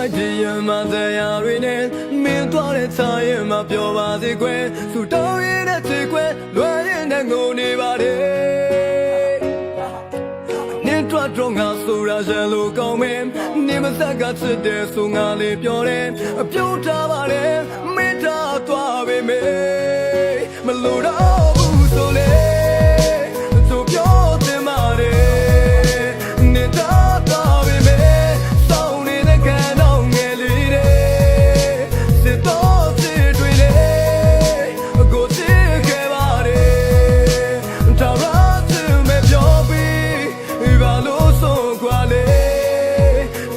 လိုက်ဒီရမတရားတွေနဲ့မင်းသွားတဲ့ခြားရင်မပြောပါစေကွယ်သူတောင်းရင်တဲ့ချေကွယ်လွယ်ရင်နဲ့ငုံနေပါတယ်နင်းတွတ်တော့ငါဆိုတာရလို့ကောင်းမင်းနေမဆက်ကချစ်တယ်ဆိုငါလေးပြောတယ်အပြုံးထားပါတယ်မင်းထားသွားပေမဲ့မလို့တော့ဘူးဆိုလေသူပြောတယ်မာတယ်နေတော့သွားပေမဲ့စောင်းနေတဲ့ခံတော့ငယ်လေးတဲ့စစ်တော့စစ်တွေလေကိုချစ်ခဲ့ပါတယ်တောင်းရချင်မဲ့ပြောပြီးဘာလို့ဆုံးခွာလေ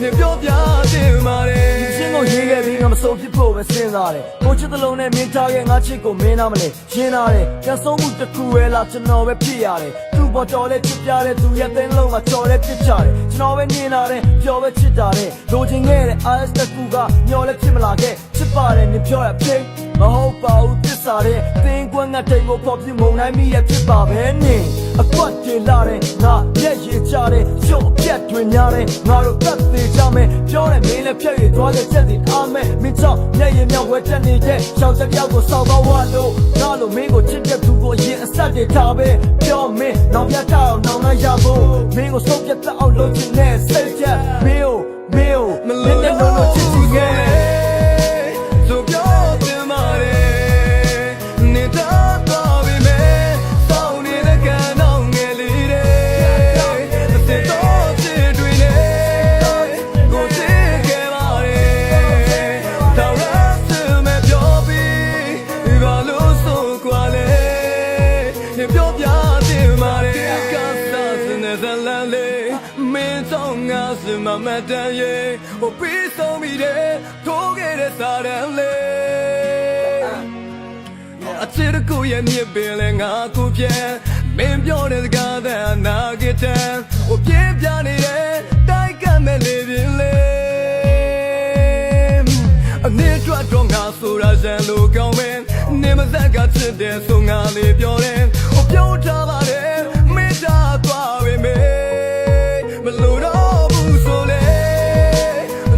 နေပြောပြတယ်မာတယ်ရှင်းကိုရေးခဲ့ပြီးငါမစိုးဖြစ်ဖို့ပဲစဉ်းစားတယ်ကိုချစ်တလုံးနဲ့မင်းထားခဲ့ငါချစ်ကိုမင်းနာမလဲရှင်းလာတယ်ပြန်ဆုံးမှုတစ်ခုပဲလားကျွန်တော်ပဲဖြစ်ရတယ်သူ့ပေါ်တော်လဲချစ်ပြတဲ့သူရဲ့တဲ့လုံးမှာကြော်လဲဖြစ်ကြတယ်ကျွန်တော်ပဲမြင်လာတယ်ပျော်ပဲချစ်တာတဲ့လိုချင်ခဲ့တဲ့ RS တစ်ခုကမျောလဲဖြစ်မလာခဲ့ချစ်ပါတယ်နေပြောရဖြစ်မဟုတ်ပါဘူးသစ္စာတဲ့သင်ကွန်းငါတိမ်ကိုဖော်ပြမုံနိုင်မိရဲ့ဖြစ်ပါပဲနေအကွက်တင်လာတဲ့ငါရက်ရည်ချတဲ့ရှုပ်အပြတ်တွင်များတဲ့ငါတို့သက်သေးကြမယ်ပြောတယ်မင်းလည်းဖြတ်ရသွားတဲ့ချက်စီအားမဲ့မင်းချောင်းမျက်ရည်မြောက်ဝဲတက်နေတဲ့ရှောင်းချက်ပြောက်ကိုစောက်တော့ဝါလို့ငါလိုမင်းကိုချစ်တဲ့သူကိုအရင်အဆက်တွေထားပဲပြောမင်းနောင်ပြတ်တော့နောင်လိုက်ရဖို့မင်းကိုဆုံးဖြတ်တတ်အောင်လုပ်ချင်တဲ့စိတ်ချက်မင်းကိုမင်းနဲ့တော့ချစ်ချင်ခဲ့ဆိုပြောတယ်မာတယ်နေတာတော့ပြီမဲစောင်းနေတဲ့ကံတော့ငယ်လေးတဲ့စစ်တော့ချစ်တွေနဲ့ကိုချစ်ခဲ့ပါတယ်တောင်းရစမဲ့ပြောပြီးဘာလို့ဆုံးခွာလဲနေပြောပြတယ်မာတယ်ကစားစနေစလန်လေးမင်းတော့ငါစမမတန်ရဲ့ဟိုပြီးဆုံးပြီတဲ့ထိုးခဲ့တဲ့စားတယ်လေအချစ်ကိုရဲ့မြစ်ပင်လဲငါကိုပြန်မင်းပြောတဲ့စကားသာနာကြတဲ့ဟိုပြင်းပြနေတဲ့တိုက်ကမဲ့လေးပင်လေအနေထွက်တော့ငါဆိုတာရန်လို့ကောင်းမင်းနေမသက်ကချစ်တယ်ဆိုငါလေးပြောတယ်ဟိုပြောထားပါတယ်မေတ္တာသွားပေမဲ့မလို့တော့ဘူးဆိုလေ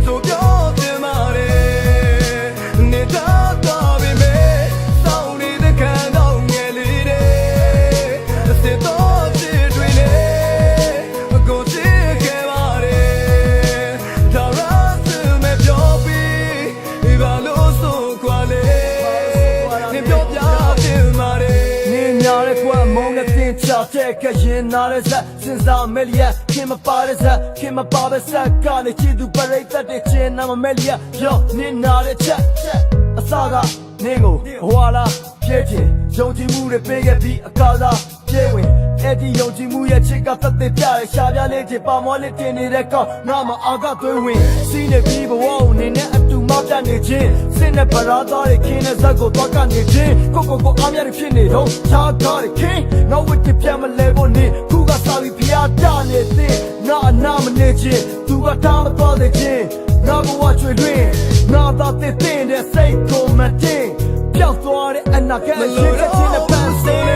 သူပြောတယ်မာတယ်နေတာသွားပေမဲ့စောင်းနေတဲ့ခံတော့ငယ်လေးတဲ့စစ်တော့ချစ်တွေလေကိုချစ်ခဲ့ပါတယ်တောင်းရစမဲ့ပြောပြီးဘာလို့ဆုံးခွာလဲနေပြောပြတယ်မာတယ်နေညာတဲ့ကွာမုန်းတဲ့တင်ချတဲ့ကရင်နာတဲ့ဇက်စဉ်းစားမဲလျက်ခင်မပါတဲ့ဇက်ခင်မပါပဲဇက်ကနေချီသူပရိသတ်တဲ့ချင်းနာမမဲလျက်ရောနေနာတဲ့ချက်အစားကနေကိုဟွာလာပြည့်ချင်ယုံကြည်မှုတွေပေးခဲ့ပြီးအကားသာပြေဝင်အဲ့ဒီယုံကြည်မှုရဲ့ချစ်ကသက်သေပြတဲ့ရှားပြလေးချစ်ပါမောလေးတင်နေတဲ့ကောက်ငါမအားကသွေးဝင်စီးနေပြီးဘဝနေနဲ့အတူမောက်တနေခြင်းစင်နဲ့ပရာသားတွေခင်းတဲ့ဇက်ကိုတော့ကနေခြင်းကိုအားရဖြစ်နေတော့ချားကားတွေခင်းငါဝတ်ပြတ်မလဲဖို့နေခုကစားပြီးဖျားတနေတဲ့ငါအနာမနေခြင်းသူကထားမသွားတဲ့ခြင်းငါဘဝချွေလွင်ငါသာတဲ့စိတ်ကိုမတင်ပျောက်သွားတဲ့အနာဂတ်ရဲ့ချစ်ချင်းနဲ့ပန်းစင်း